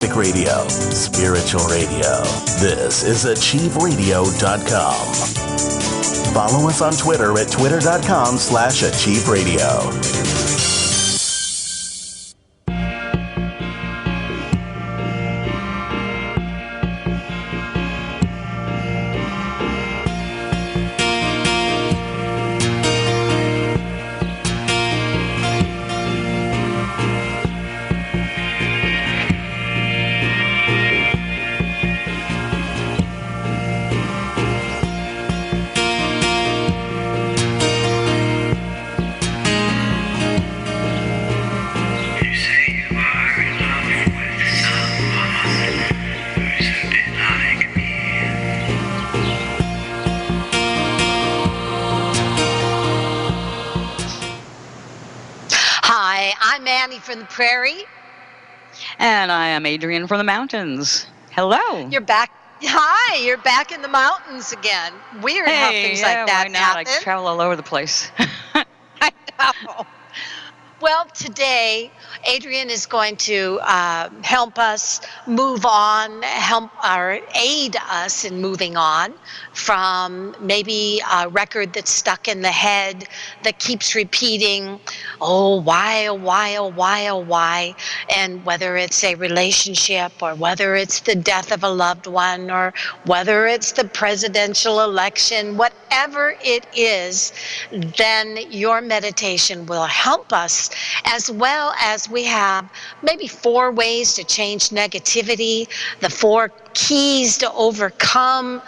Radio, spiritual radio. This is achieveradio.com. Follow us on Twitter at twitter.com/achieveradio. From the prairie. And I am Adrienne from the mountains. Hello. You're back. Hi, you're back in the mountains again. Weird how things like that why not? happen. I travel all over the place. I know. Well, today, Adrienne is going to help us move on, aid us in moving on from maybe a record that's stuck in the head that keeps repeating, oh, why, oh, why, oh, why, oh, why, and whether it's a relationship or whether it's the death of a loved one or whether it's the presidential election, whatever it is, then your meditation will help us, as well as we have maybe 4 ways to change negativity, the 4 keys to overcome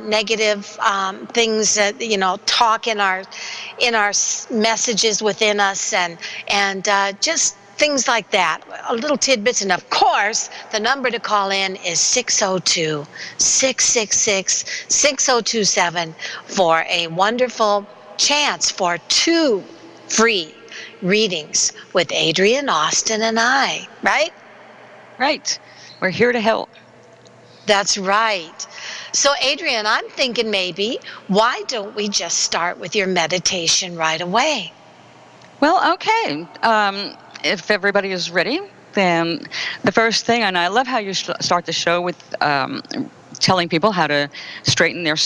negative things that talk in our messages within us, and just things like that, little tidbits. And of course, the number to call in is 602-666-6027 for a wonderful chance for 2 free readings with Adrienne, Austin, and I, right? Right. We're here to help. That's right. So, Adrienne, I'm thinking maybe, why don't we just start with your meditation right away? Well, okay. If everybody is ready, then the first thing, and I love how you start the show with telling people how to straighten their,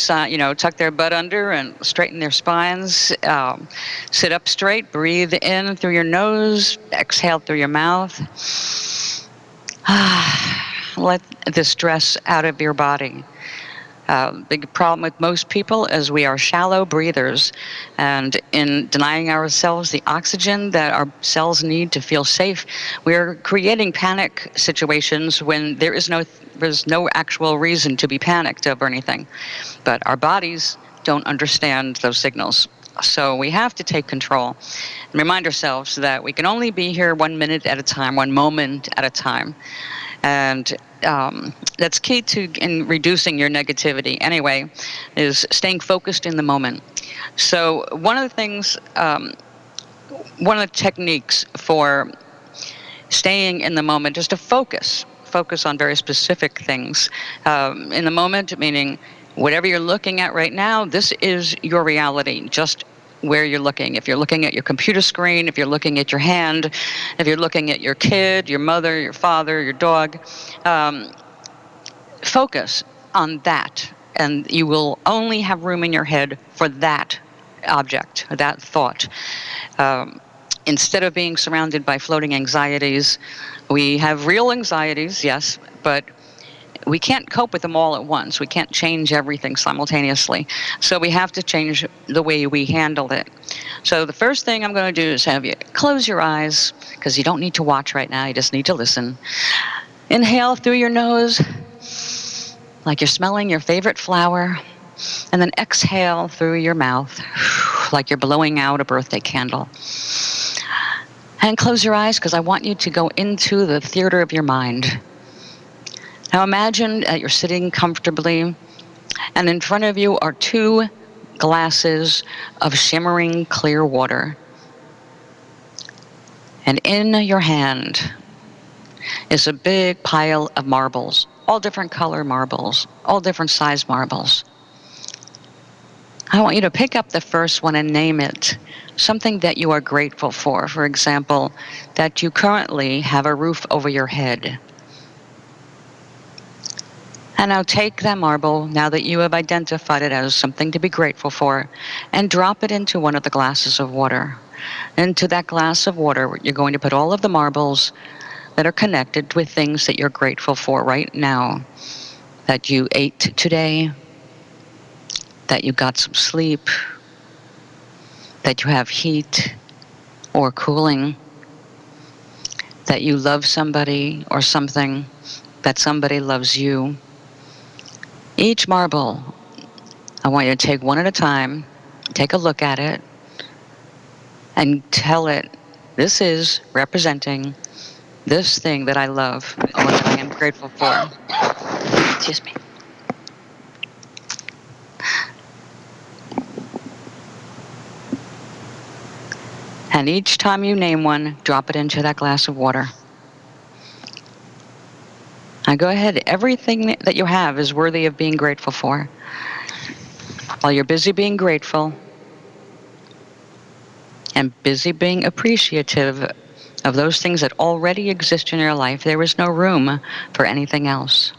tuck their butt under and straighten their spines. Sit up straight, breathe in through your nose, exhale through your mouth. Let the stress out of your body. Big problem with most people is we are shallow breathers, and in denying ourselves the oxygen that our cells need to feel safe, we're creating panic situations when there's no actual reason to be panicked over anything. But our bodies don't understand those signals. So we have to take control and remind ourselves that we can only be here 1 minute at a time, 1 moment at a time. And that's key in reducing your negativity anyway, is staying focused in the moment. So one of the techniques for staying in the moment is to focus on very specific things. In the moment, meaning whatever you're looking at right now, this is your reality, just where you're looking. If you're looking at your computer screen, if you're looking at your hand, if you're looking at your kid, your mother, your father, your dog, focus on that, and you will only have room in your head for that object, that thought. Instead of being surrounded by floating anxieties, we have real anxieties, yes, but we can't cope with them all at once. We can't change everything simultaneously. So we have to change the way we handle it. So the first thing I'm going to do is have you close your eyes, because you don't need to watch right now. You just need to listen. Inhale through your nose, like you're smelling your favorite flower. And then exhale through your mouth, like you're blowing out a birthday candle. And close your eyes, because I want you to go into the theater of your mind. Now imagine that you're sitting comfortably, and in front of you are 2 glasses of shimmering clear water. And in your hand is a big pile of marbles, all different color marbles, all different size marbles. I want you to pick up the first one and name it something that you are grateful for. For example, that you currently have a roof over your head. And now take that marble, now that you have identified it as something to be grateful for, and drop it into one of the glasses of water. Into that glass of water, you're going to put all of the marbles that are connected with things that you're grateful for right now. That you ate today, that you got some sleep, that you have heat or cooling, that you love somebody or something, that somebody loves you. Each marble, I want you to take one at a time, take a look at it, and tell it, this is representing this thing that I love or that I am grateful for. Excuse me. And each time you name one, drop it into that glass of water. Now go ahead. Everything that you have is worthy of being grateful for. While you're busy being grateful and busy being appreciative of those things that already exist in your life, there is no room for anything else.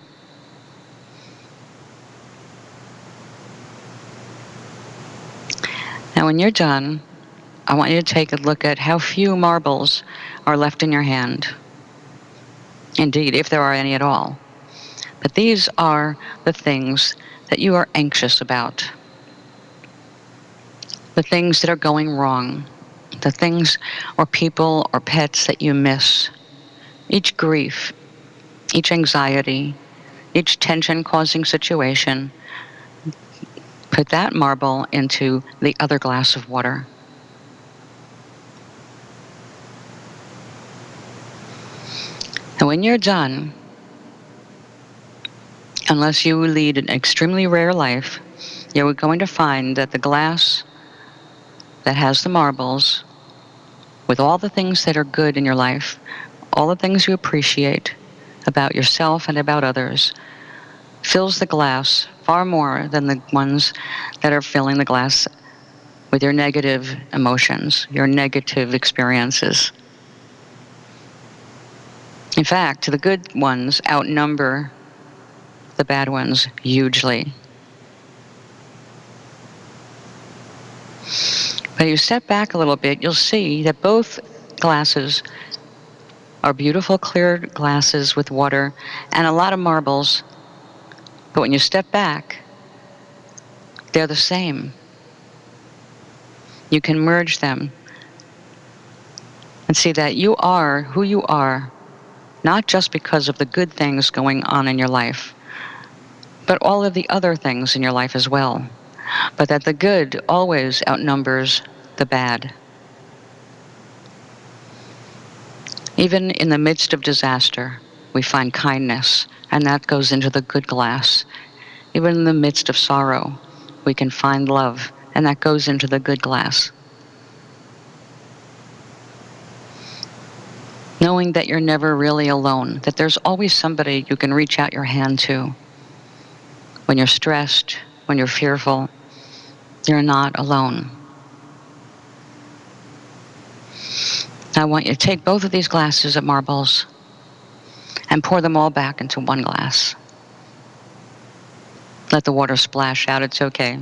Now when you're done, I want you to take a look at how few marbles are left in your hand. Indeed, if there are any at all. But these are the things that you are anxious about. The things that are going wrong. The things or people or pets that you miss. Each grief, each anxiety, each tension-causing situation. Put that marble into the other glass of water. And when you're done, unless you lead an extremely rare life, you're going to find that the glass that has the marbles, with all the things that are good in your life, all the things you appreciate about yourself and about others, fills the glass far more than the ones that are filling the glass with your negative emotions, your negative experiences. In fact, the good ones outnumber the bad ones hugely. But if you step back a little bit, you'll see that both glasses are beautiful clear glasses with water and a lot of marbles. But when you step back, they're the same. You can merge them and see that you are who you are, not just because of the good things going on in your life, but all of the other things in your life as well. But that the good always outnumbers the bad. Even in the midst of disaster, we find kindness, and that goes into the good glass. Even in the midst of sorrow, we can find love, and that goes into the good glass. Knowing that you're never really alone, that there's always somebody you can reach out your hand to. When you're stressed, when you're fearful, you're not alone. I want you to take both of these glasses of marbles and pour them all back into one glass. Let the water splash out, it's okay.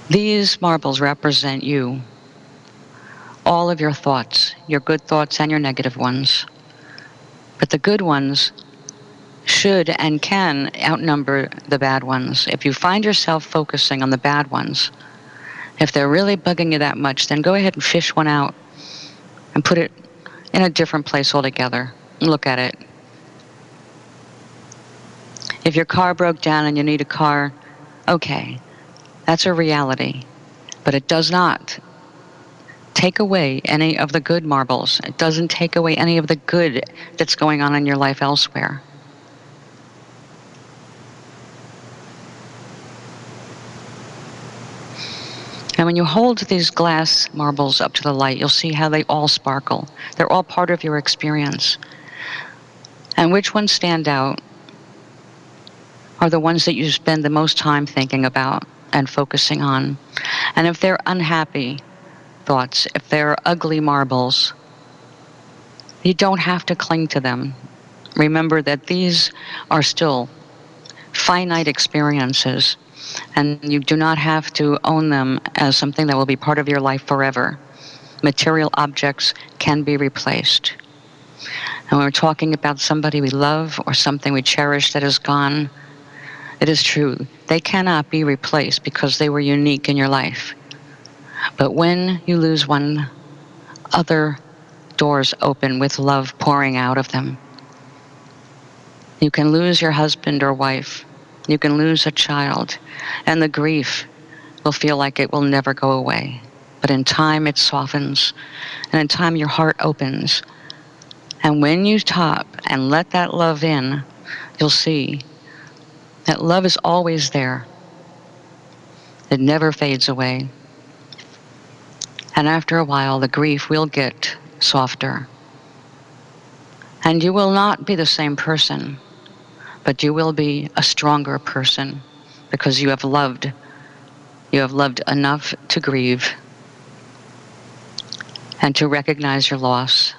These marbles represent you, all of your thoughts, your good thoughts and your negative ones. But the good ones should and can outnumber the bad ones. If you find yourself focusing on the bad ones, if they're really bugging you that much, then go ahead and fish one out and put it in a different place altogether. Look at it. If your car broke down and you need a car, okay, that's a reality. But it does not take away any of the good marbles. It doesn't take away any of the good that's going on in your life elsewhere. And when you hold these glass marbles up to the light, you'll see how they all sparkle. They're all part of your experience. And which ones stand out are the ones that you spend the most time thinking about and focusing on. And if they're unhappy thoughts, if they're ugly marbles, you don't have to cling to them. Remember that these are still finite experiences, and you do not have to own them as something that will be part of your life forever. Material objects can be replaced. And when we're talking about somebody we love or something we cherish that is gone, it is true. They cannot be replaced because they were unique in your life. But when you lose one, other doors open with love pouring out of them. You can lose your husband or wife. You can lose a child. And the grief will feel like it will never go away. But in time, it softens. And in time, your heart opens. And when you stop and let that love in, you'll see that love is always there. It never fades away. And after a while, the grief will get softer. And you will not be the same person, but you will be a stronger person because you have loved. You have loved enough to grieve and to recognize your loss,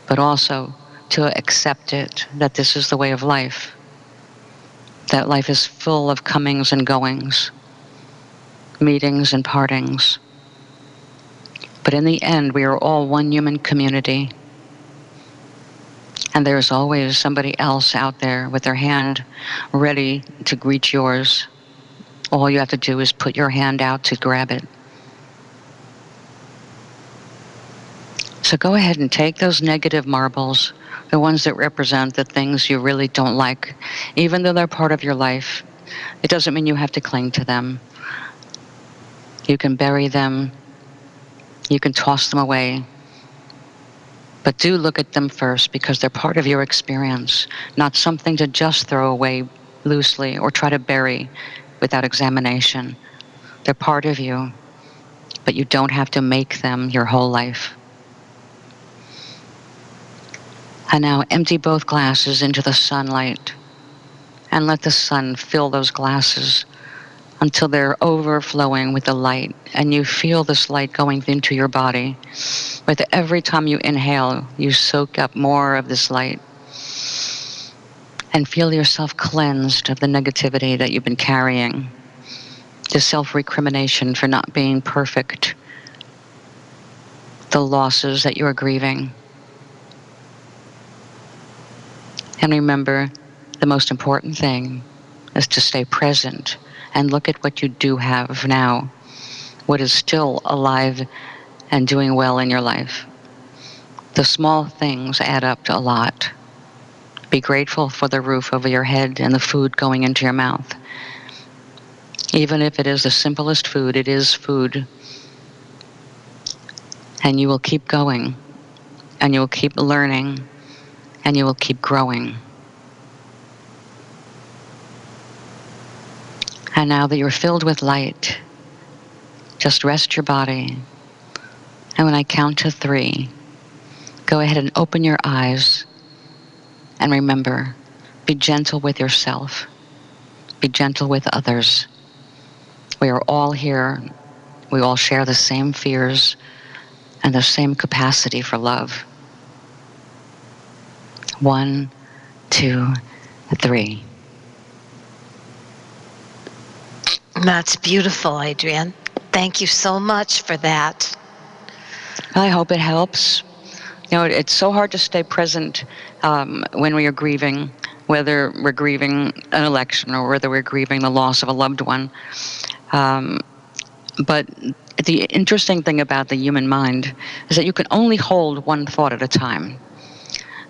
but also to accept it, that this is the way of life, that life is full of comings and goings, meetings and partings. But in the end, we are all one human community. And there's always somebody else out there with their hand ready to reach yours. All you have to do is put your hand out to grab it. So go ahead and take those negative marbles, the ones that represent the things you really don't like, even though they're part of your life. It doesn't mean you have to cling to them. You can bury them. You can toss them away. But do look at them first because they're part of your experience, not something to just throw away loosely or try to bury without examination. They're part of you, but you don't have to make them your whole life. And now empty both glasses into the sunlight and let the sun fill those glasses until they're overflowing with the light, and you feel this light going into your body. With every time you inhale, you soak up more of this light and feel yourself cleansed of the negativity that you've been carrying, the self-recrimination for not being perfect, the losses that you are grieving. And remember, the most important thing is to stay present and look at what you do have now, what is still alive and doing well in your life. The small things add up to a lot. Be grateful for the roof over your head and the food going into your mouth. Even if it is the simplest food, it is food. And you will keep going, and you will keep learning, and you will keep growing. And now that you're filled with light, just rest your body. And when I count to 3, go ahead and open your eyes. And remember, be gentle with yourself. Be gentle with others. We are all here. We all share the same fears and the same capacity for love. 1, 2, 3. That's beautiful, Adrienne. Thank you so much for that. I hope it helps. You know, it's so hard to stay present when we are grieving, whether we're grieving an election or whether we're grieving the loss of a loved one. But the interesting thing about the human mind is that you can only hold one thought at a time.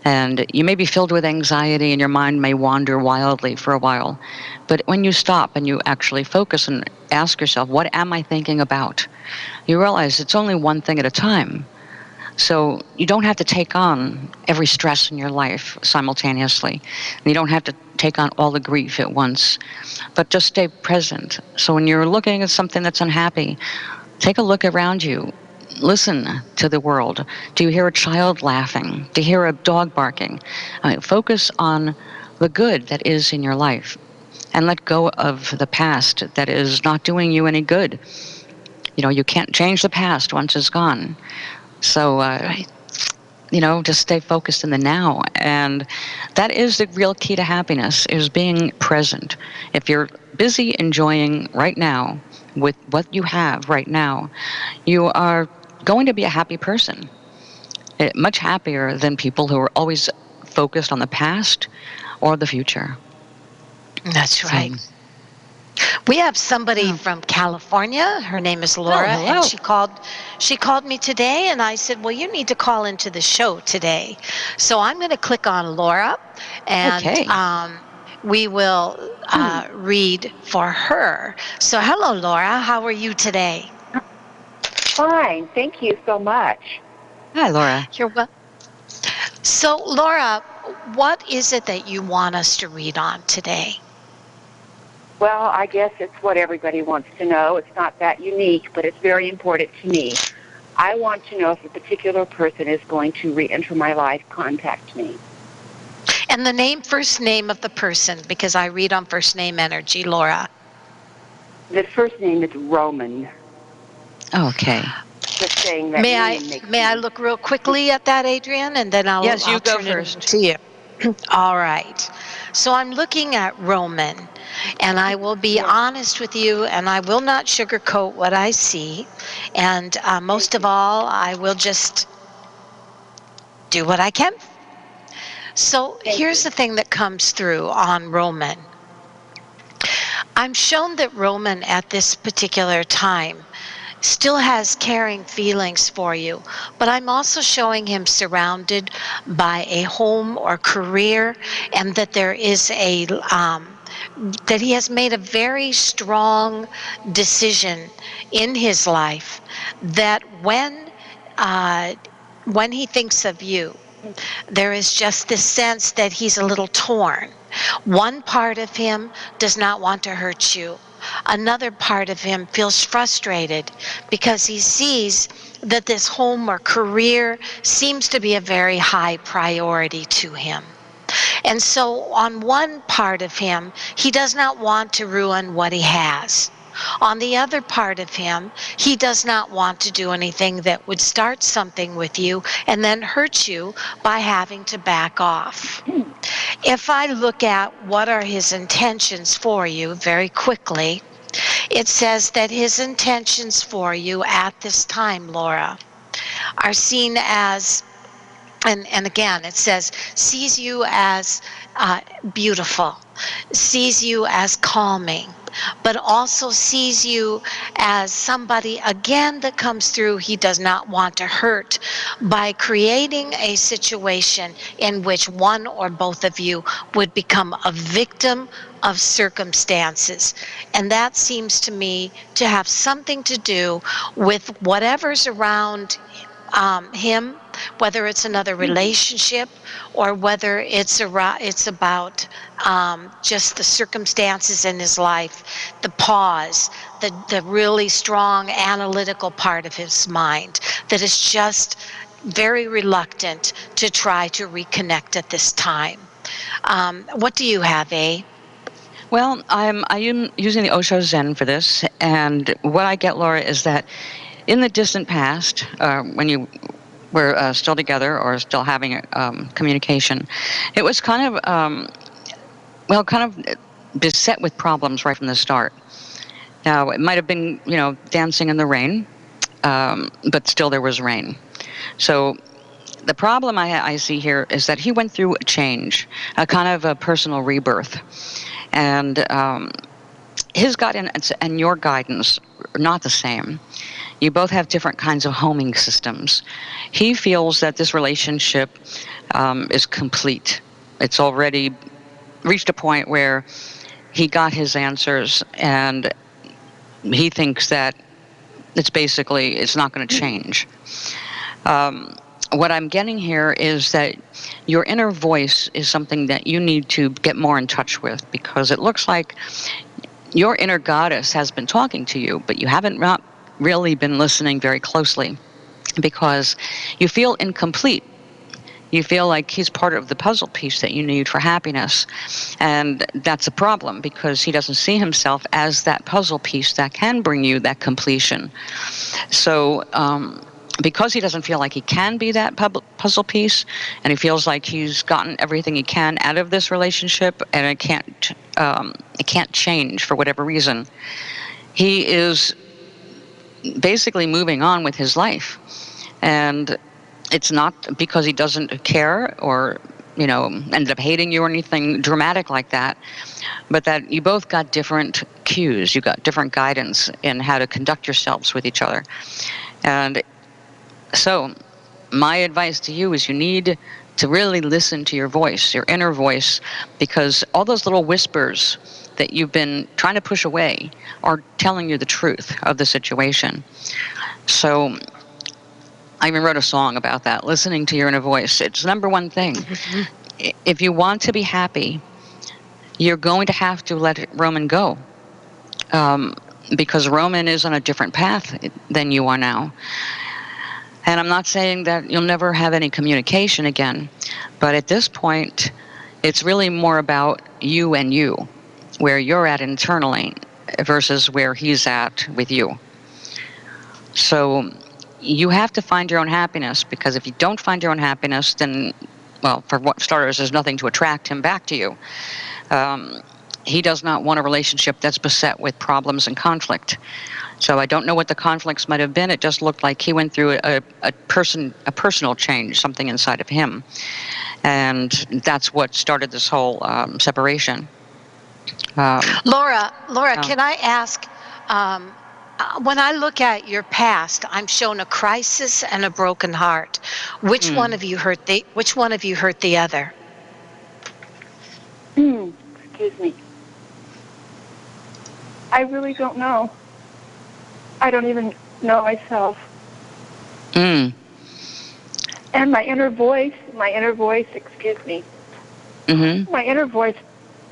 And you may be filled with anxiety and your mind may wander wildly for a while. But when you stop and you actually focus and ask yourself, what am I thinking about? You realize it's only one thing at a time. So you don't have to take on every stress in your life simultaneously. And you don't have to take on all the grief at once. But just stay present. So when you're looking at something that's unhappy, take a look around you. Listen to the world. Do you hear a child laughing? Do you hear a dog barking? Focus on the good that is in your life and let go of the past that is not doing you any good. You know, you can't change the past once it's gone. So just stay focused in the now. And that is the real key to happiness, is being present. If you're busy enjoying right now with what you have right now, you are going to be a happy person. Much happier than people who are always focused on the past or the future. That's right. We have somebody from California. Her name is Laura, and she called me today, and I said, "Well, you need to call into the show today." So I'm going to click on Laura, and we will read for her. So hello, Laura. How are you today? Fine. Thank you so much. Hi, Laura. You're welcome. So, Laura, what is it that you want us to read on today? Well, I guess it's what everybody wants to know. It's not that unique, but it's very important to me. I want to know if a particular person is going to re-enter my life, contact me. And the first name of the person, because I read on first name energy, Laura. The first name is Roman. Okay. Just saying that may I look real quickly at that, Adrienne, and then I'll go turn first. It to you. All right. So I'm looking at Roman, and I will be honest with you, and I will not sugarcoat what I see. And most of all, I will just do what I can. So here's the thing that comes through on Roman. I'm shown that Roman at this particular time still has caring feelings for you, but I'm also showing him surrounded by a home or career, and that there is that he has made a very strong decision in his life that when he thinks of you, there is just this sense that he's a little torn. One part of him does not want to hurt you. Another part of him feels frustrated because he sees that this home or career seems to be a very high priority to him. And so on one part of him, he does not want to ruin what he has. On the other part of him, he does not want to do anything that would start something with you and then hurt you by having to back off. If I look at what are his intentions for you very quickly, it says that his intentions for you at this time, Laura, are seen as, and again, it says, sees you as beautiful, sees you as calming, but also sees you as somebody, again, that comes through he does not want to hurt by creating a situation in which one or both of you would become a victim of circumstances. And that seems to me to have something to do with whatever's around him, whether it's another relationship or whether it's about just the circumstances in his life, the pause, the really strong analytical part of his mind that is just very reluctant to try to reconnect at this time. What do you have, A? Well, I am using the Osho Zen for this, and what I get, Laura, is that in the distant past, when you were still together or still having communication, it was kind of beset with problems right from the start. Now, it might have been, dancing in the rain, but still there was rain. So the problem I see here is that he went through a change, a kind of a personal rebirth. And his guidance and your guidance are not the same. You both have different kinds of homing systems. He feels that this relationship is complete. It's already reached a point where he got his answers, and he thinks that it's not going to change. What I'm getting here is that your inner voice is something that you need to get more in touch with, because it looks like your inner goddess has been talking to you, but you haven't not really been listening very closely because you feel incomplete. You feel like he's part of the puzzle piece that you need for happiness. And that's a problem because he doesn't see himself as that puzzle piece that can bring you that completion. So because he doesn't feel like he can be that puzzle piece, and he feels like he's gotten everything he can out of this relationship, and it can't change for whatever reason, he is basically moving on with his life. And it's not because he doesn't care or, ended up hating you or anything dramatic like that, but that you both got different cues. You got different guidance in how to conduct yourselves with each other. And so my advice to you is you need to really listen to your voice, your inner voice, because all those little whispers that you've been trying to push away are telling you the truth of the situation. So I even wrote a song about that, listening to your inner voice. It's the number one thing. If you want to be happy, you're going to have to let Roman go, because Roman is on a different path than you are now. And I'm not saying that you'll never have any communication again, but at this point, it's really more about you and you, where you're at internally versus where he's at with you. So you have to find your own happiness, because if you don't find your own happiness, then, well, for starters, there's nothing to attract him back to you. He does not want a relationship that's beset with problems and conflict. So I don't know what the conflicts might have been. It just looked like he went through a personal change, something inside of him. And that's what started this whole separation. Laura, can I ask, when I look at your past, I'm shown a crisis and a broken heart. Which one of you hurt the other? Excuse me. I really don't know. I don't even know myself. And my inner voice, excuse me. My inner voice,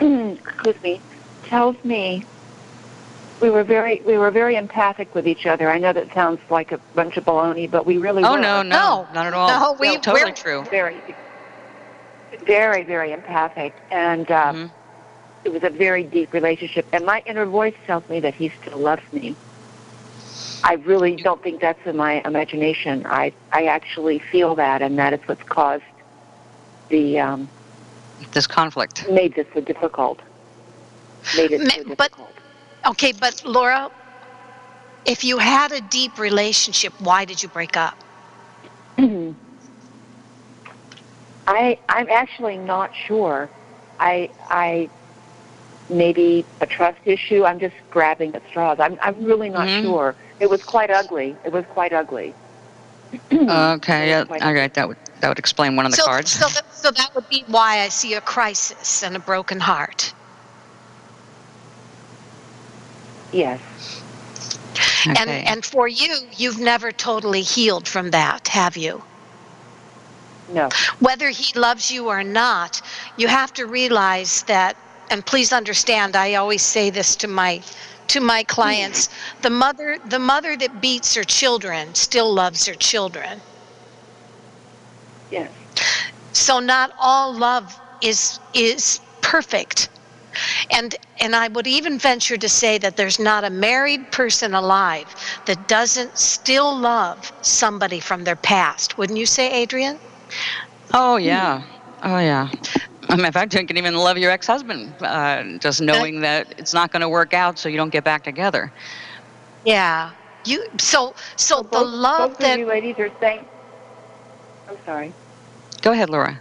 excuse me, tells me we were very empathic with each other. I know that sounds like a bunch of baloney, but we really were. Oh, no, not at all. No, we're totally true. Very, very empathic, and it was a very deep relationship. And my inner voice tells me that he still loves me. I really don't think that's in my imagination. I actually feel that, and that is what's caused this conflict. Made this so difficult. But Laura, if you had a deep relationship, why did you break up? I'm actually not sure. I maybe a trust issue. I'm just grabbing at straws. I'm really not sure. It was quite ugly. Okay, yeah, all right. That would explain one of the cards. So that would be why I see a crisis and a broken heart. Yes. Okay. And for you, you've never totally healed from that, have you? No. Whether he loves you or not, you have to realize that, and please understand, I always say this to my clients, the mother that beats her children still loves her children. Yes. So not all love is perfect. And I would even venture to say that there's not a married person alive that doesn't still love somebody from their past. Wouldn't you say, Adrienne? Oh, yeah. Oh, yeah. In fact, you can even love your ex-husband, just knowing that it's not going to work out, so you don't get back together. Yeah. So the love both that of you ladies are saying. I'm sorry. Go ahead, Laura.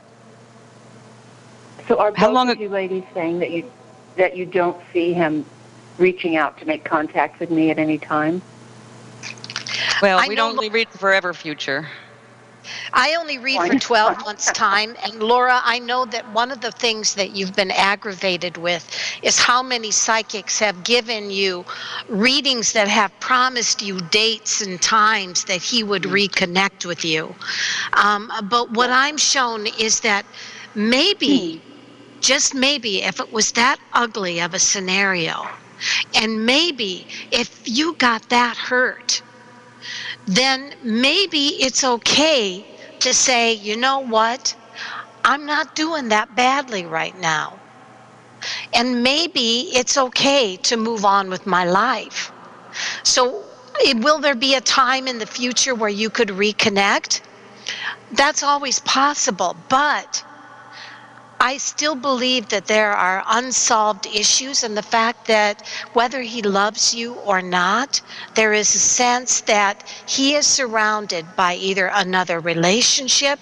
So are both of you ladies saying that you don't see him reaching out to make contact with me at any time? Well, we don't read the forever future. I only read for 12 months' time, and Laura, I know that one of the things that you've been aggravated with is how many psychics have given you readings that have promised you dates and times that he would reconnect with you. But what I'm shown is that maybe, just maybe, if it was that ugly of a scenario, and maybe if you got that hurt, then maybe it's okay to say, you know what, I'm not doing that badly right now. And maybe it's okay to move on with my life. So Will there be a time in the future where you could reconnect? That's always possible, but I still believe that there are unsolved issues, and the fact that whether he loves you or not, there is a sense that he is surrounded by either another relationship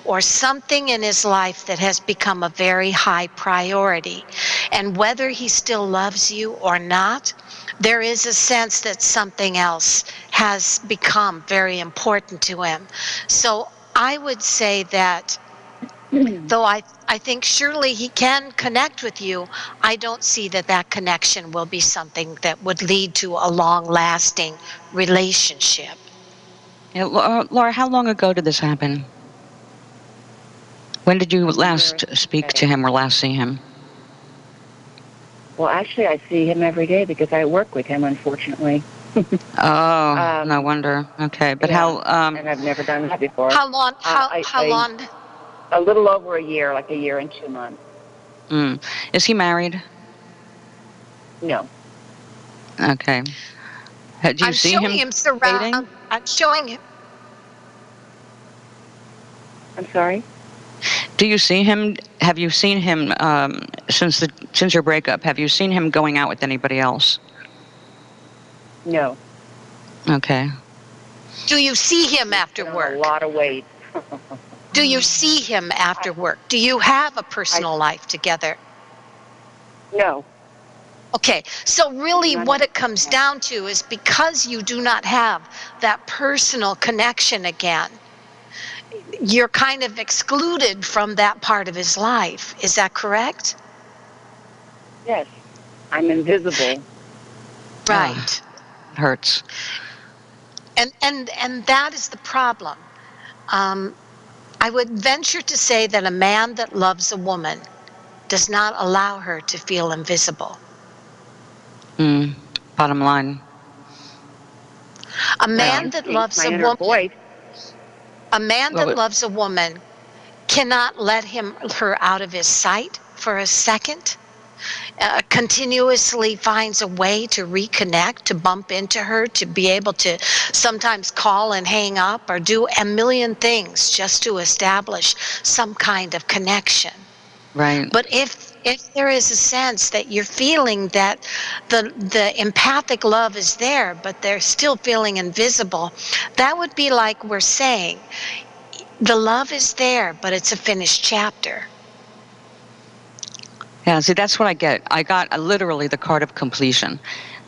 or something in his life that has become a very high priority. And whether he still loves you or not, there is a sense that something else has become very important to him. So I would say that though I think surely he can connect with you, I don't see that that connection will be something that would lead to a long-lasting relationship. Yeah, Laura, how long ago did this happen? When did you last speak to him or last see him? Well, actually, I see him every day because I work with him, unfortunately. Oh, no wonder. Okay, but yeah, how? And I've never done that before. How long? How long? A little over a year, like a year and 2 months. Is he married? No. Okay. Do you see him dating? I'm showing him. I'm sorry? Do you see him? Have you seen him since your breakup? Have you seen him going out with anybody else? No. Okay. Do you see him after work? A lot of weight. Do you see him after work? Do you have a personal life together? No. Okay, so really what it comes down to is because you do not have that personal connection again, you're kind of excluded from that part of his life. Is that correct? Yes. I'm invisible. Right. Hurts. And that is the problem. I would venture to say that a man that loves a woman does not allow her to feel invisible. Bottom line. A man that loves a woman. A man that loves a woman cannot let her out of his sight for a second. Continuously finds a way to reconnect, to bump into her, to be able to sometimes call and hang up or do a million things just to establish some kind of connection. Right. But if there is a sense that you're feeling that the empathic love is there, but they're still feeling invisible, that would be like we're saying, the love is there, but it's a finished chapter. Yeah, see, that's what I get. I got literally the card of completion,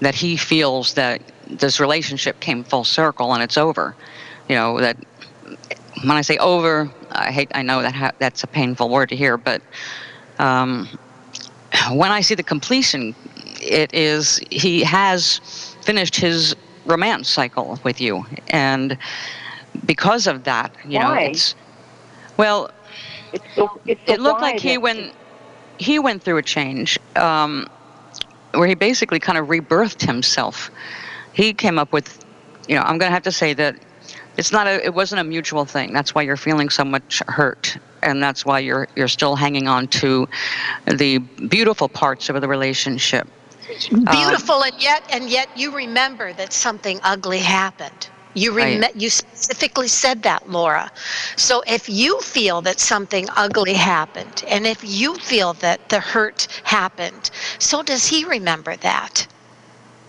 that he feels that this relationship came full circle and it's over. You know, that when I say over, I know that that's a painful word to hear, but when I see the completion, it is he has finished his romance cycle with you. And because of that, you know, it looked like he went through a change where he basically kind of rebirthed himself. He came up with, you know, I'm going to have to say that it wasn't a mutual thing. That's why you're feeling so much hurt, and that's why you're still hanging on to the beautiful parts of the relationship. Beautiful, and yet you remember that something ugly happened. You specifically said that, Laura. So if you feel that something ugly happened, and if you feel that the hurt happened, so does he remember that.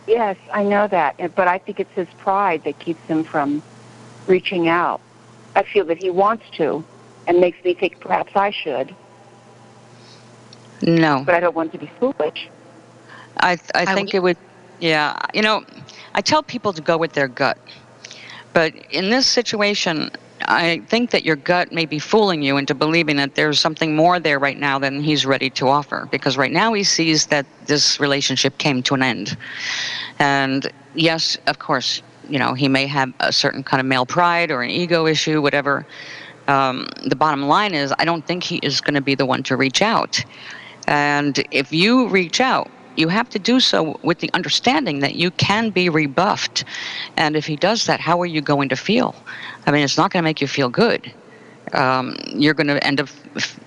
Yes, I know that. But I think it's his pride that keeps him from reaching out. I feel that he wants to and makes me think perhaps I should. No. But I don't want to be foolish. I think it would, yeah. You know, I tell people to go with their gut. But in this situation, I think that your gut may be fooling you into believing that there's something more there right now than he's ready to offer. Because right now he sees that this relationship came to an end. And yes, of course, you know, he may have a certain kind of male pride or an ego issue, whatever. The bottom line is, I don't think he is going to be the one to reach out. And if you reach out, you have to do so with the understanding that you can be rebuffed. And if he does that, how are you going to feel? I mean, it's not going to make you feel good. you're going to end up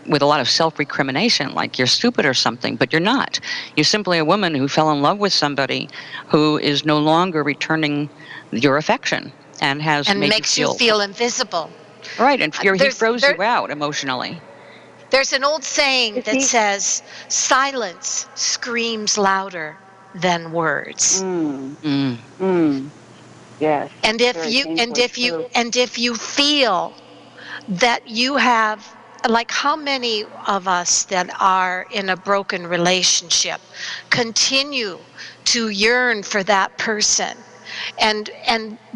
with a lot of self-recrimination, like you're stupid or something, but you're not. You're simply a woman who fell in love with somebody who is no longer returning your affection and has made makes you feel invisible. Right, and he froze There, you out emotionally. there's an old saying that says, silence screams louder than words. Yes. And if you feel that you have, like, how many of us that are in a broken relationship continue to yearn for that person, and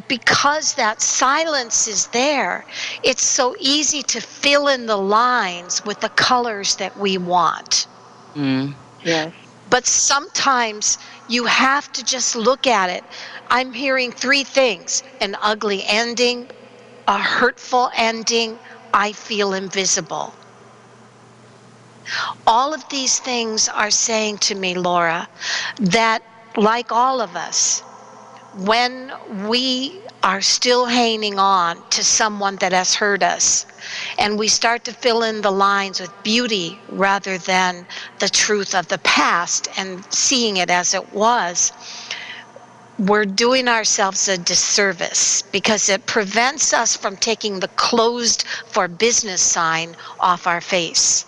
because that silence is there, it's so easy to fill in the lines with the colors that we want. Yes. But sometimes you have to just look at it. I'm hearing three things: an ugly ending, a hurtful ending, I feel invisible. All of these things are saying to me, Laura, that like all of us, when we are still hanging on to someone that has hurt us, and we start to fill in the lines with beauty rather than the truth of the past and seeing it as it was, we're doing ourselves a disservice, because it prevents us from taking the closed for business sign off our face.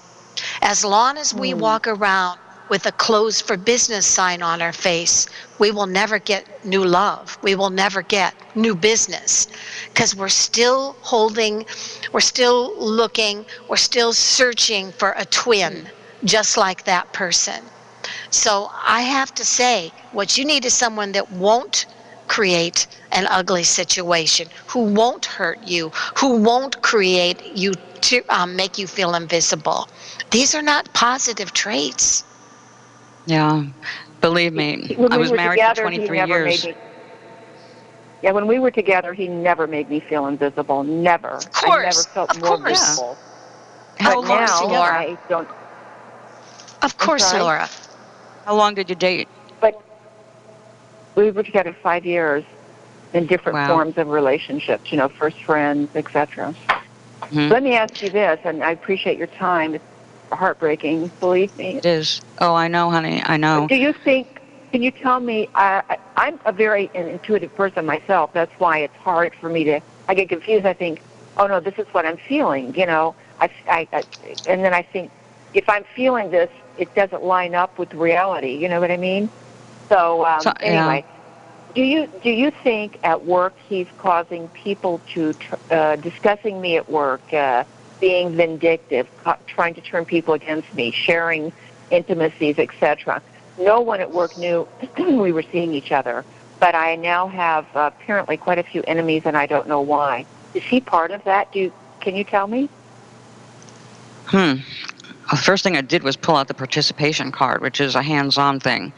As long as we walk around with a closed for business sign on our face, we will never get new love. We will never get new business, because we're still looking, we're still searching for a twin, just like that person. So I have to say, what you need is someone that won't create an ugly situation, who won't hurt you, who won't create you to make you feel invisible. These are not positive traits. Yeah, believe me, When I we was were married for together, 23 years. Yeah, when we were together, he never made me feel invisible. Never. Of course, I never of felt more course. visible. How But long, course, now Laura. I don't. Of I'm course, sorry? Laura. how long did you date? But we were together 5 years in different Wow. forms of relationships. First friends, etc. Mhm. Let me ask you this, and I appreciate your time. It's heartbreaking, believe me. It is. Oh, I know, honey. I know. Do you think? Can you tell me? I'm a very intuitive person myself. That's why it's hard for me to. I get confused. I think, oh no, this is what I'm feeling. And then I think, if I'm feeling this, it doesn't line up with reality. You know what I mean? So anyway, do you think at work he's causing people to discussing me at work, being vindictive, trying to turn people against me, sharing intimacies, etc.? No one at work knew we were seeing each other, but I now have apparently quite a few enemies, and I don't know why. Is he part of that? Can you tell me? The first thing I did was pull out the participation card, which is a hands-on thing.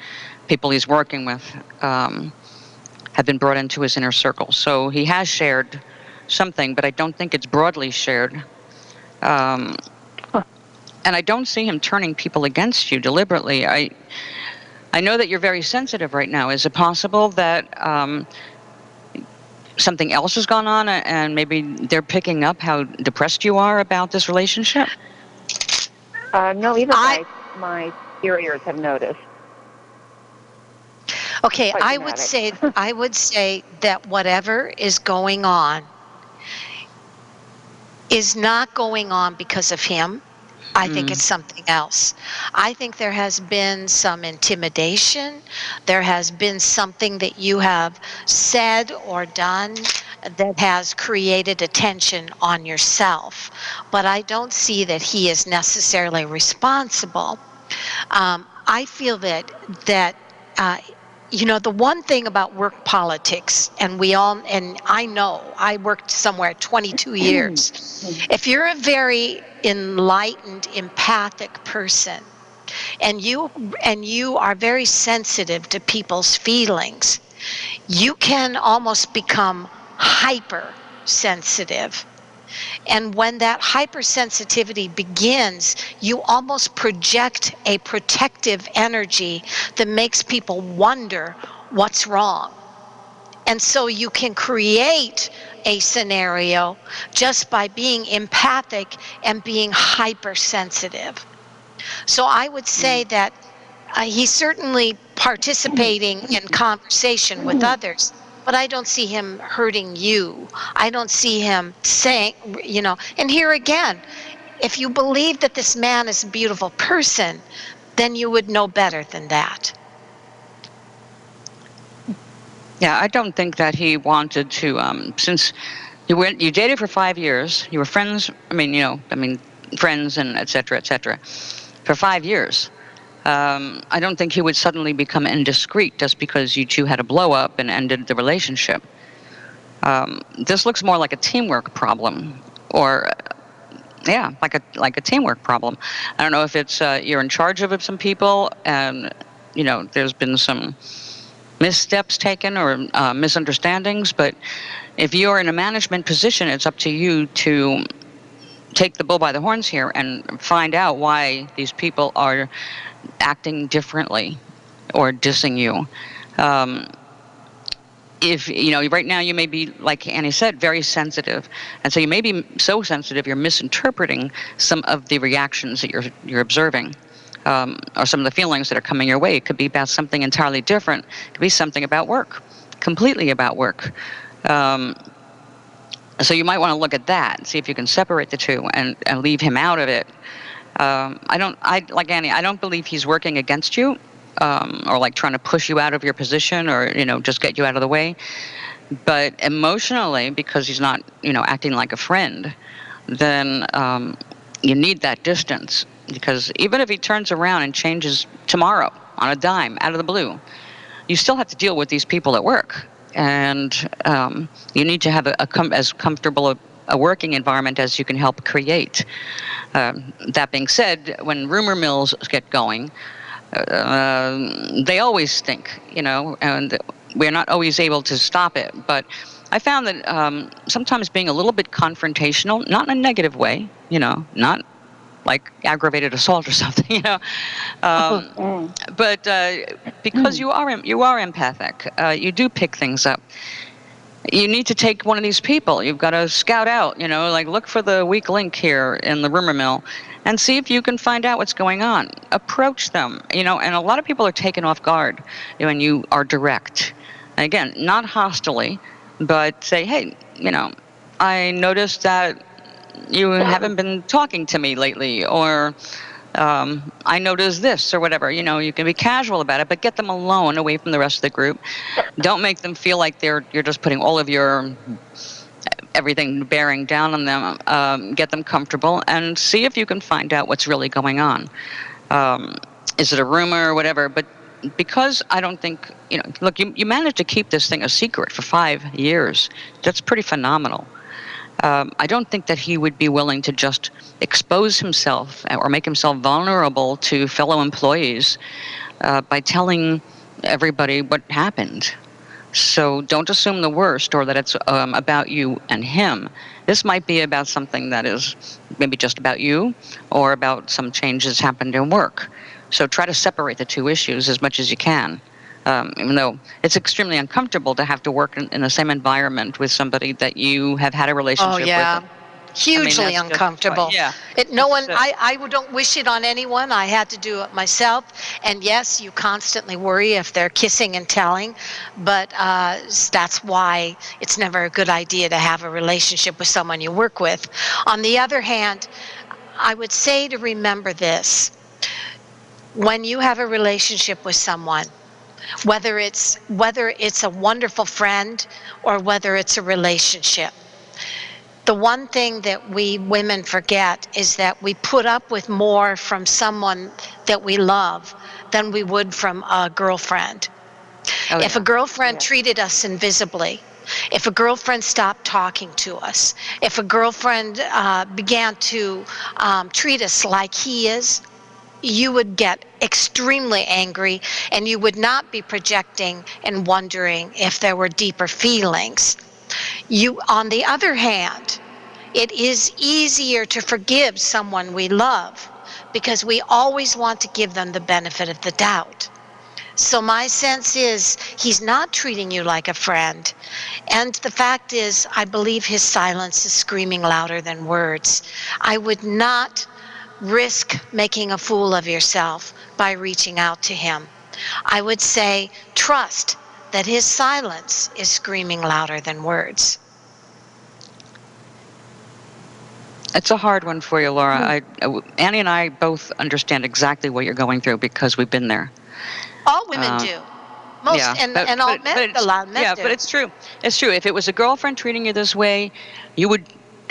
People he's working with have been brought into his inner circle. So he has shared something, but I don't think it's broadly shared. And I don't see him turning people against you deliberately. I know that you're very sensitive right now. Is it possible that something else has gone on, and maybe they're picking up how depressed you are about this relationship? No, even my superiors have noticed. Okay, Quite I would say that whatever is going on is not going on because of him. I think it's something else. I think there has been some intimidation. There has been something that you have said or done that has created attention on yourself. But I don't see that he is necessarily responsible. I feel that the one thing about work politics, and I know I worked somewhere 22 years. If you're a very enlightened, empathic person, and you are very sensitive to people's feelings, you can almost become hypersensitive. And when that hypersensitivity begins, you almost project a protective energy that makes people wonder what's wrong. And so you can create a scenario just by being empathic and being hypersensitive. So I would say that he's certainly participating in conversation with others, but I don't see him hurting you. I don't see him saying, and here again, if you believe that this man is a beautiful person, then you would know better than that. Yeah, I don't think that he wanted to, since you dated for 5 years, you were friends, friends and et cetera, for 5 years. I don't think he would suddenly become indiscreet just because you two had a blow up and ended the relationship. This looks more like a teamwork problem, or like a teamwork problem. I don't know if it's you're in charge of some people, and there's been some missteps taken or misunderstandings. But if you're in a management position, it's up to you to take the bull by the horns here and find out why these people are acting differently or dissing you. If right now you may be, like Annie said, very sensitive, and so you may be so sensitive you're misinterpreting some of the reactions that you're observing, or some of the feelings that are coming your way. It could be about something entirely different. It could be something about work, completely about work. So you might want to look at that and see if you can separate the two and leave him out of it. Like Annie, I don't believe he's working against you, or like trying to push you out of your position, or just get you out of the way. But emotionally, because he's not acting like a friend, then you need that distance. Because even if he turns around and changes tomorrow on a dime out of the blue, you still have to deal with these people at work, and you need to have as comfortable a working environment as you can help create. That being said, when rumor mills get going, they always stink, and we're not always able to stop it. But I found that sometimes being a little bit confrontational, not in a negative way, not like aggravated assault or something, but because you are empathic, you do pick things up. You need to take one of these people. You've got to scout out, like look for the weak link here in the rumor mill and see if you can find out what's going on. Approach them, and a lot of people are taken off guard when you are direct. Again, not hostily, but say, hey, I noticed that you haven't been talking to me lately, or I noticed this, or whatever. You can be casual about it, but get them alone, away from the rest of the group. Don't make them feel like you're just putting all of your everything bearing down on them. Get them comfortable and see if you can find out what's really going on. Is it a rumor or whatever? But because I don't think, look, you managed to keep this thing a secret for 5 years. That's pretty phenomenal. I don't think that he would be willing to just expose himself or make himself vulnerable to fellow employees by telling everybody what happened. So don't assume the worst, or that it's about you and him. This might be about something that is maybe just about you, or about some changes happened in work. So try to separate the two issues as much as you can. Even though it's extremely uncomfortable to have to work in the same environment with somebody that you have had a relationship with. Hugely uncomfortable. Just, I don't wish it on anyone. I had to do it myself. And yes, you constantly worry if they're kissing and telling, but that's why it's never a good idea to have a relationship with someone you work with. On the other hand, I would say to remember this: when you have a relationship with someone, whether it's a wonderful friend or whether it's a relationship, the one thing that we women forget is that we put up with more from someone that we love than we would from a girlfriend. If a girlfriend treated us invisibly, if a girlfriend stopped talking to us, if a girlfriend began to treat us like he is, you would get extremely angry, and you would not be projecting and wondering if there were deeper feelings. On the other hand, it is easier to forgive someone we love because we always want to give them the benefit of the doubt. So my sense is he's not treating you like a friend. And the fact is, I believe his silence is screaming louder than words. I would not risk making a fool of yourself by reaching out to him. I would say trust that his silence is screaming louder than words. It's a hard one for you, Laura. Annie and I both understand exactly what you're going through because we've been there. All women do. Most, Yeah, and all men, a lot of men do. But it's true. It's true. If it was a girlfriend treating you this way, you would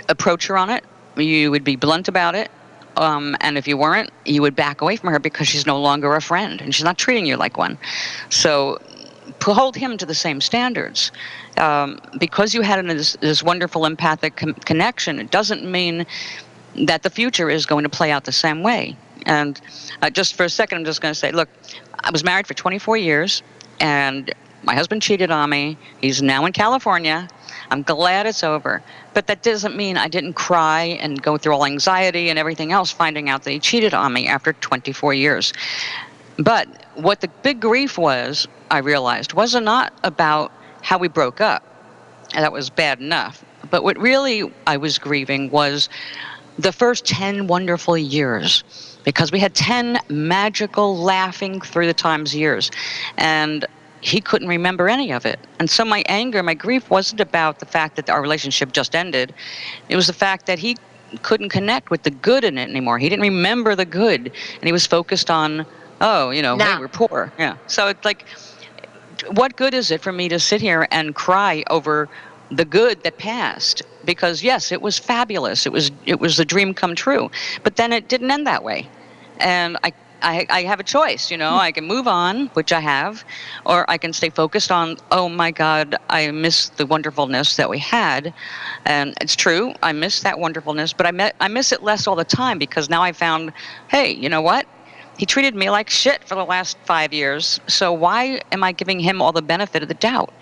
approach her on it. You would be blunt about it. And if you weren't, you would back away from her because she's no longer a friend and she's not treating you like one. So hold him to the same standards. Because you had this wonderful empathic connection, it doesn't mean that the future is going to play out the same way. And just for a second, I'm just going to say, look, I was married for 24 years, and my husband cheated on me. He's now in California. I'm glad it's over. But that doesn't mean I didn't cry and go through all anxiety and everything else finding out that he cheated on me after 24 years. But what the big grief was, I realized, was not about how we broke up. And that was bad enough. But what really I was grieving was the first 10 wonderful years, because we had 10 magical, laughing through the times years. And he couldn't remember any of it. And so my anger, my grief wasn't about the fact that our relationship just ended. It was the fact that he couldn't connect with the good in it anymore. He didn't remember the good. And he was focused on, hey, we're poor. Yeah. So it's like, what good is it for me to sit here and cry over the good that passed? Because yes, it was fabulous. It was a dream come true. But then it didn't end that way. And I have a choice, I can move on, which I have, or I can stay focused on, oh my God, I miss the wonderfulness that we had. And it's true, I miss that wonderfulness, but I miss it less all the time because now I found, hey, you know what? He treated me like shit for the last 5 years. So why am I giving him all the benefit of the doubt?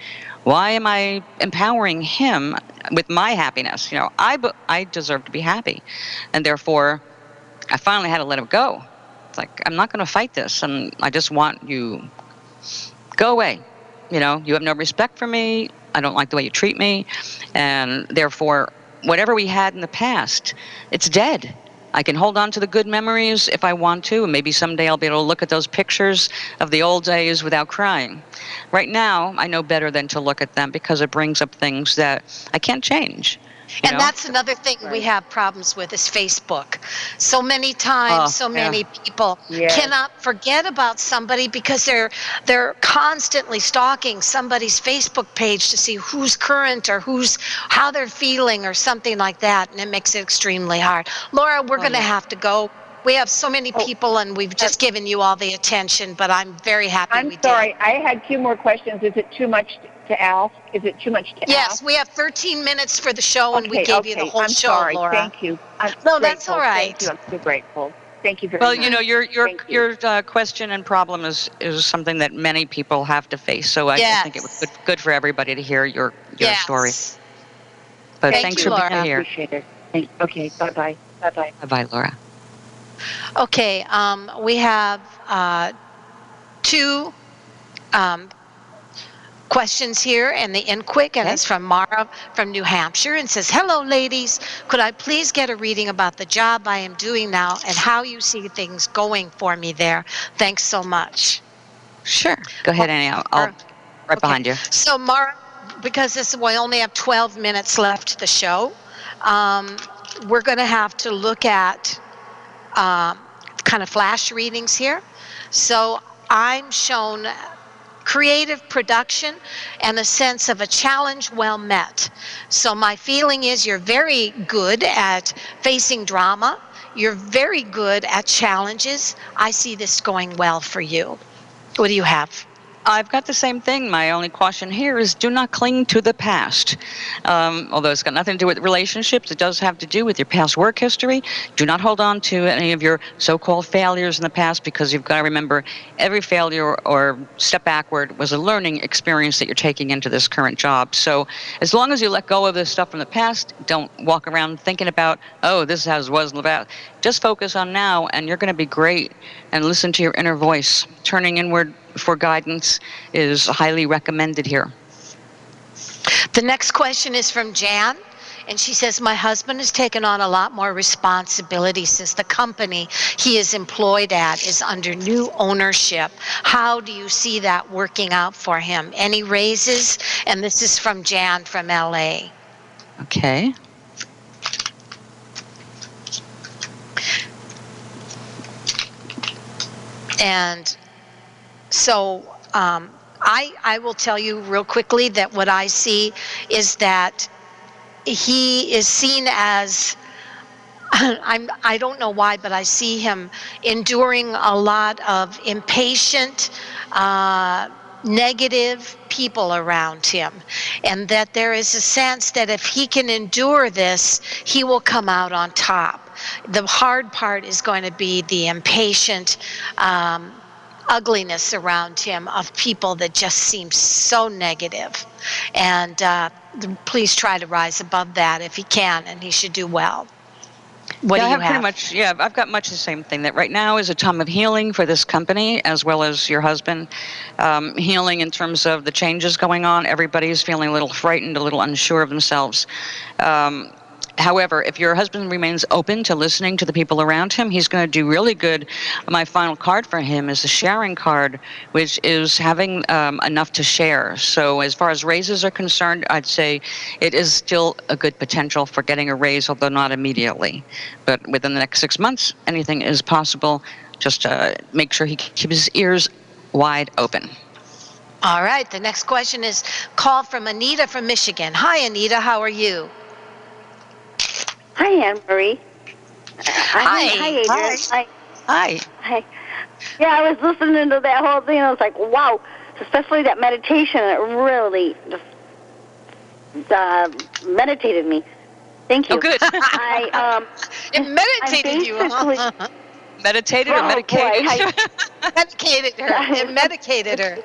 Why am I empowering him with my happiness? I deserve to be happy. And therefore, I finally had to let him go. It's like, I'm not going to fight this. And I just want you, go away. You have no respect for me. I don't like the way you treat me. And therefore, whatever we had in the past, it's dead. I can hold on to the good memories if I want to, and maybe someday I'll be able to look at those pictures of the old days without crying. Right now, I know better than to look at them because it brings up things that I can't change. And that's another thing we have problems with is Facebook. So many times, many people cannot forget about somebody because they're constantly stalking somebody's Facebook page to see who's current or how they're feeling or something like that, and it makes it extremely hard. Laura, we're going to have to go. We have so many people, and we've just given you all the attention, but I'm very happy we did. I'm sorry. I had 2 more questions. Is it too much to ask? Is it too much to ask? Yes, we have 13 minutes for the show, and we gave you the whole show, sorry. Laura. Thank you. No, that's all right. Thank you. I'm so grateful. Thank you very much. Well, your question and problem is something that many people have to face. So I think it was good for everybody to hear your story. But thanks for being here. I appreciate it. Okay, bye-bye. Bye-bye. Bye-bye, Laura. Okay, we have 2 questions here, and they end quick, and it's from Mara from New Hampshire, and says, hello, ladies. Could I please get a reading about the job I am doing now and how you see things going for me there? Thanks so much. Sure. Go ahead, Annie. I'll right behind you. So, Mara, because we only have 12 minutes left to the show, we're going to have to look at kind of flash readings here. So I'm shown creative production and a sense of a challenge well met. So my feeling is you're very good at facing drama. You're very good at challenges. I see this going well for you. What do you have? I've got the same thing. My only caution here is do not cling to the past. Although it's got nothing to do with relationships, it does have to do with your past work history. Do not hold on to any of your so-called failures in the past, because you've got to remember every failure or step backward was a learning experience that you're taking into this current job. So as long as you let go of this stuff from the past, don't walk around thinking about, this is how it was about. Just focus on now, and you're going to be great. And listen to your inner voice, turning inward for guidance is highly recommended here. The next question is from Jan, and she says, my husband has taken on a lot more responsibility since the company he is employed at is under new ownership. How do you see that working out for him? Any raises? And this is from Jan from LA. Okay. And so I will tell you real quickly that what I see is that he is seen as, I don't know why, but I see him enduring a lot of impatient, negative people around him, and that there is a sense that if he can endure this, he will come out on top. The hard part is going to be the impatient ugliness around him of people that just seem so negative. And please try to rise above that if he can, and he should do well. What do you have? Pretty much, I've got much the same thing, that right now is a time of healing for this company as well as your husband. Healing in terms of the changes going on. Everybody's feeling a little frightened, a little unsure of themselves. However, if your husband remains open to listening to the people around him, he's going to do really good. My final card for him is the sharing card, which is having enough to share. So as far as raises are concerned, I'd say it is still a good potential for getting a raise, although not immediately. But within the next 6 months, anything is possible. Just make sure he keeps his ears wide open. All right. The next question is call from Anita from Michigan. Hi, Anita. How are you? Hi, Anne Marie. Hi. Hi, Adrienne. Hi. Hi. Yeah, I was listening to that whole thing. I was like, wow, especially that meditation. It really just meditated me. Thank you. Oh, good. It meditated you. Meditated or medicated? Medicated her. It medicated her.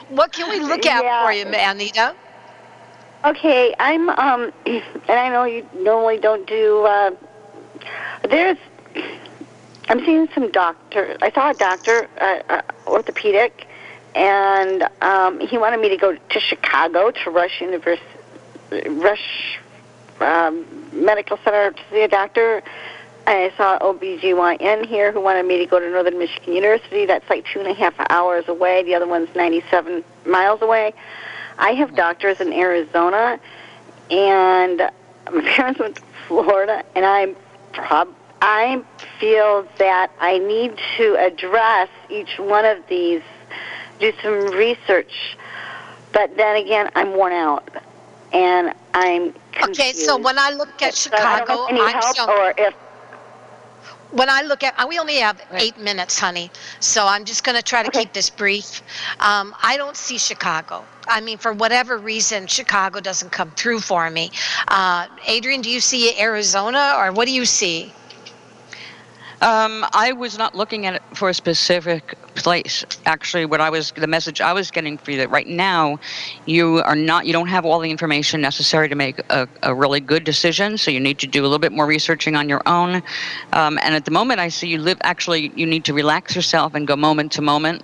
What can we look at for you, Anita? Okay, I'm, and I know you normally don't do, I'm seeing some doctor. I saw a doctor, orthopedic, and he wanted me to go to Chicago to Rush Medical Center to see a doctor. I saw an OBGYN here who wanted me to go to Northern Michigan University. That's like 2.5 hours away. The other one's 97 miles away. I have doctors in Arizona, and my parents went to Florida, and I feel that I need to address each one of these, do some research. But then again, I'm worn out, and I'm confused. Okay, so when I look at Chicago, any help, or if when I look at, we only have 8 minutes, honey, so I'm just going to try to keep this brief. I don't see Chicago. I mean, for whatever reason, Chicago doesn't come through for me. Adrienne, do you see Arizona, or what do you see? I was not looking at it for a specific place. Actually, the message I was getting for you, that right now you don't have all the information necessary to make a really good decision, so you need to do a little bit more researching on your own. And at the moment, I see you need to relax yourself and go moment to moment.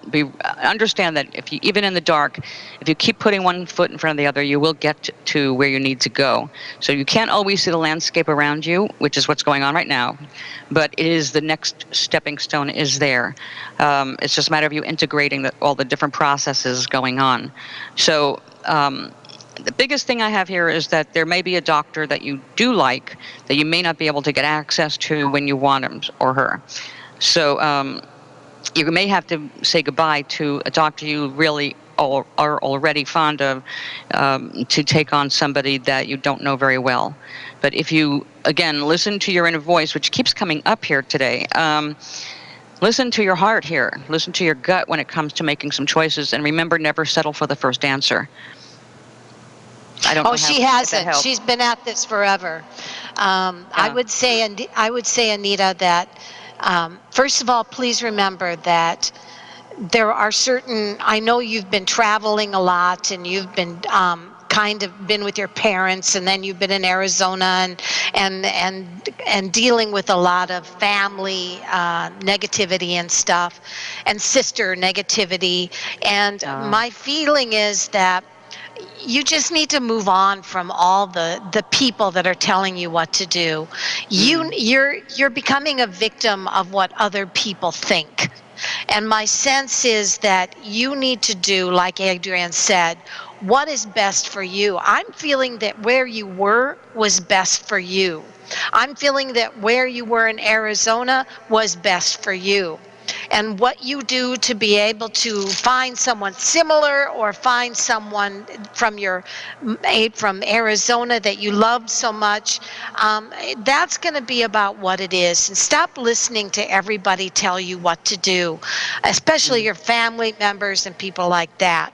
Understand that even in the dark, if you keep putting one foot in front of the other, you will get to where you need to go. So you can't always see the landscape around you, which is what's going on right now, but it is the next stepping stone is there. It's just a matter of you integrating all the different processes going on. So the biggest thing I have here is that there may be a doctor that you do like that you may not be able to get access to when you want him or her. So you may have to say goodbye to a doctor you really are already fond of to take on somebody that you don't know very well. But if you, again, listen to your inner voice, which keeps coming up here today, listen to your heart here. Listen to your gut when it comes to making some choices. And remember, never settle for the first answer. I don't know. She hasn't. She's been at this forever. I would say, Anita, that first of all, please remember that there are I know you've been traveling a lot, and you've been kind of been with your parents, and then you've been in Arizona, and dealing with a lot of family negativity and stuff, and sister negativity. And my feeling is that you just need to move on from all the people that are telling you what to do. You're becoming a victim of what other people think. And my sense is that you need to do, like Adrienne said, what is best for you. I'm feeling that where you were was best for you. I'm feeling that where you were in Arizona was best for you. And what you do to be able to find someone similar, or find someone from Arizona that you loved so much, that's going to be about what it is. And stop listening to everybody tell you what to do, especially your family members and people like that.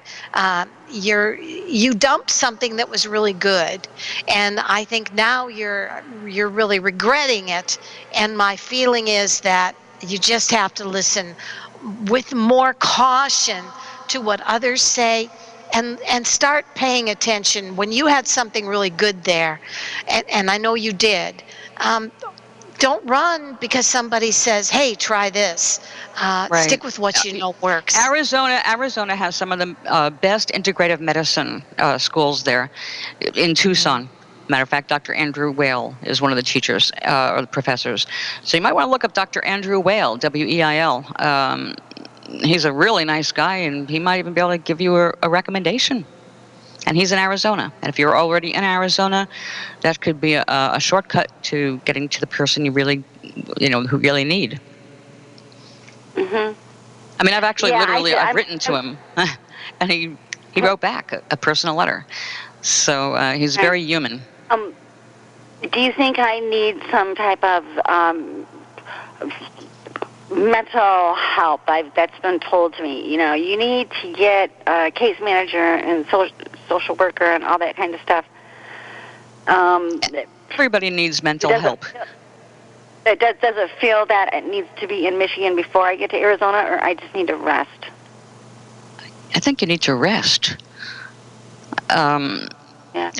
You dumped something that was really good, and I think now you're really regretting it. And my feeling is that you just have to listen with more caution to what others say, and start paying attention when you had something really good there, and I know you did. Don't run because somebody says, hey, try this. Right. Stick with what you know works. Arizona has some of the best integrative medicine schools there in Tucson. Matter of fact, Dr. Andrew Whale is one of the teachers or the professors. So you might want to look up Dr. Andrew Whale, Weil. He's a really nice guy, and he might even be able to give you a recommendation. And he's in Arizona. And if you're already in Arizona, that could be a shortcut to getting to the person you really, who really need. Mhm. I mean, I've actually I've written to him, and he wrote back a personal letter. So he's very human. Do you think I need some type of mental help? That's been told to me. You need to get a case manager and social worker and all that kind of stuff. Everybody needs mental help. Does it feel that it needs to be in Michigan before I get to Arizona, or I just need to rest? I think you need to rest.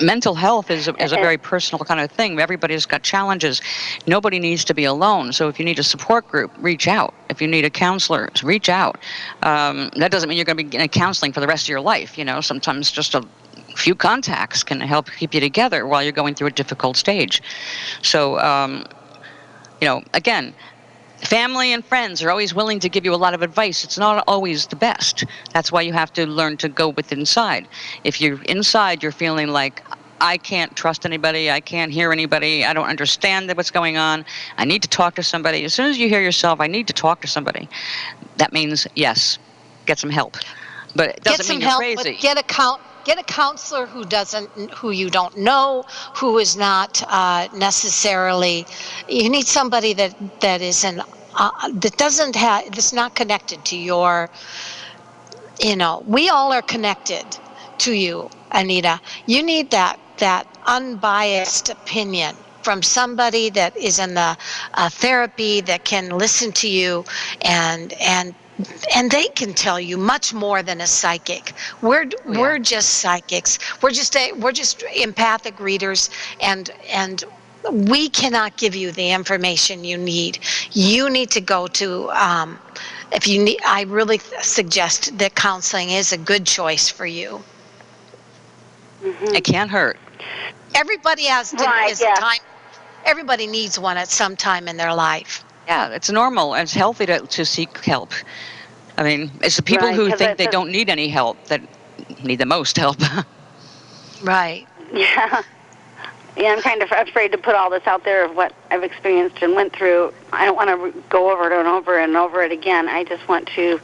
Mental health is a very personal kind of thing. Everybody's got challenges. Nobody needs to be alone. So if you need a support group, reach out. If you need a counselor, reach out. That doesn't mean you're going to be getting counseling for the rest of your life. Sometimes just a few contacts can help keep you together while you're going through a difficult stage. So, again, family and friends are always willing to give you a lot of advice. It's not always the best. That's why you have to learn to go with inside. If you're inside, you're feeling like, I can't trust anybody, I can't hear anybody, I don't understand what's going on, I need to talk to somebody. As soon as you hear yourself, I need to talk to somebody, that means, yes, get some help. But it doesn't mean you're crazy. But get a counselor who you don't know, who is not necessarily. You need somebody that is that's not connected to your. We all are connected to you, Anita. You need that unbiased opinion from somebody that is in the therapy, that can listen to you, and they can tell you much more than a psychic. We're just psychics. We're just empathic readers, and we cannot give you the information you need. You need to go to if you need. I really suggest that counseling is a good choice for you. It can't hurt. Everybody has time. Everybody needs one at some time in their life. Yeah, it's normal and it's healthy to seek help. I mean, it's the people who think they don't need any help that need the most help. Right. Yeah. Yeah, I'm kind of afraid to put all this out there of what I've experienced and went through. I don't want to go over it and over it again. I just want to,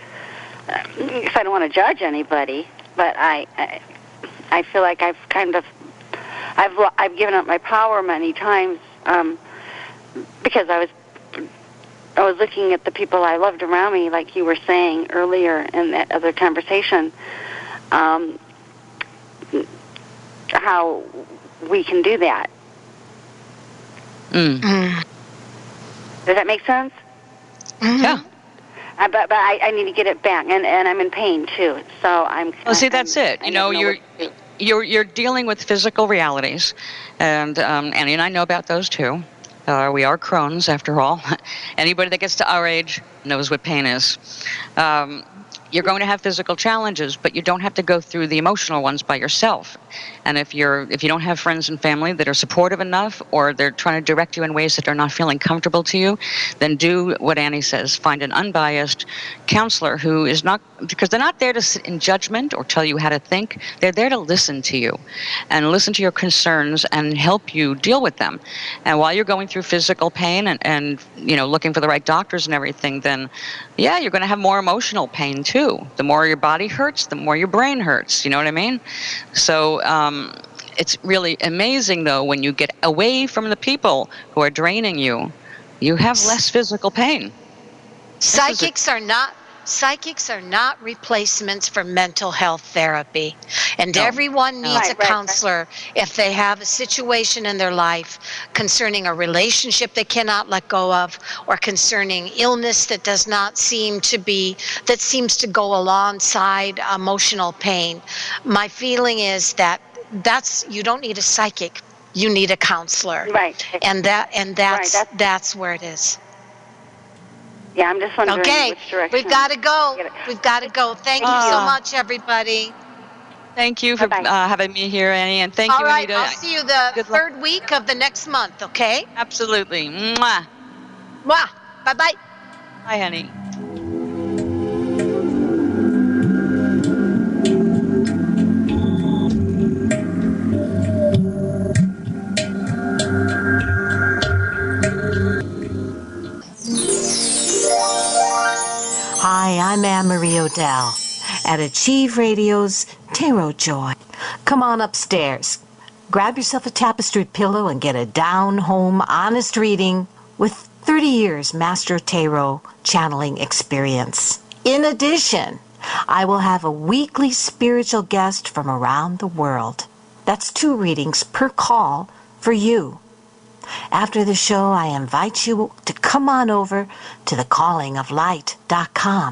because I don't want to judge anybody, but I feel like I've given up my power many times because I was looking at the people I loved around me, like you were saying earlier in that other conversation, how we can do that. Does that make sense? Yeah. But I need to get it back, and I'm in pain too. So I'm. Well, see, that's it. you're dealing with physical realities, and Annie and I know about those too. We are crones, after all. Anybody that gets to our age knows what pain is. You're going to have physical challenges, but you don't have to go through the emotional ones by yourself. And if you don't have friends and family that are supportive enough, or they're trying to direct you in ways that are not feeling comfortable to you, then do what Annie says. Find an unbiased counselor who is not, because they're not there to sit in judgment or tell you how to think. They're there to listen to you and listen to your concerns and help you deal with them. And while you're going through physical pain and looking for the right doctors and everything, then yeah, you're going to have more emotional pain too. The more your body hurts, the more your brain hurts. You know what I mean? So it's really amazing, though, when you get away from the people who are draining you, you have less physical pain. Psychics are not replacements for mental health therapy. And everyone needs a counselor if they have a situation in their life concerning a relationship they cannot let go of, or concerning illness that seems to go alongside emotional pain. My feeling is that's you don't need a psychic, you need a counselor. Right. That's where it is. Yeah, I'm just wondering which direction. We've got to go. Thank you so much, everybody. Thank you for having me here, Annie, and thank you, Anita. All right, I'll see you the third week of the next month, okay? Absolutely. Mwah. Mwah. Bye-bye. Bye, honey. Hi, I'm Anne-Marie Odell at Achieve Radio's Tarot Joy. Come on upstairs. Grab yourself a tapestry pillow and get a down-home, honest reading with 30 years Master Tarot channeling experience. In addition, I will have a weekly spiritual guest from around the world. That's 2 readings per call for you. After the show, I invite you to come on over to thecallingoflight.com.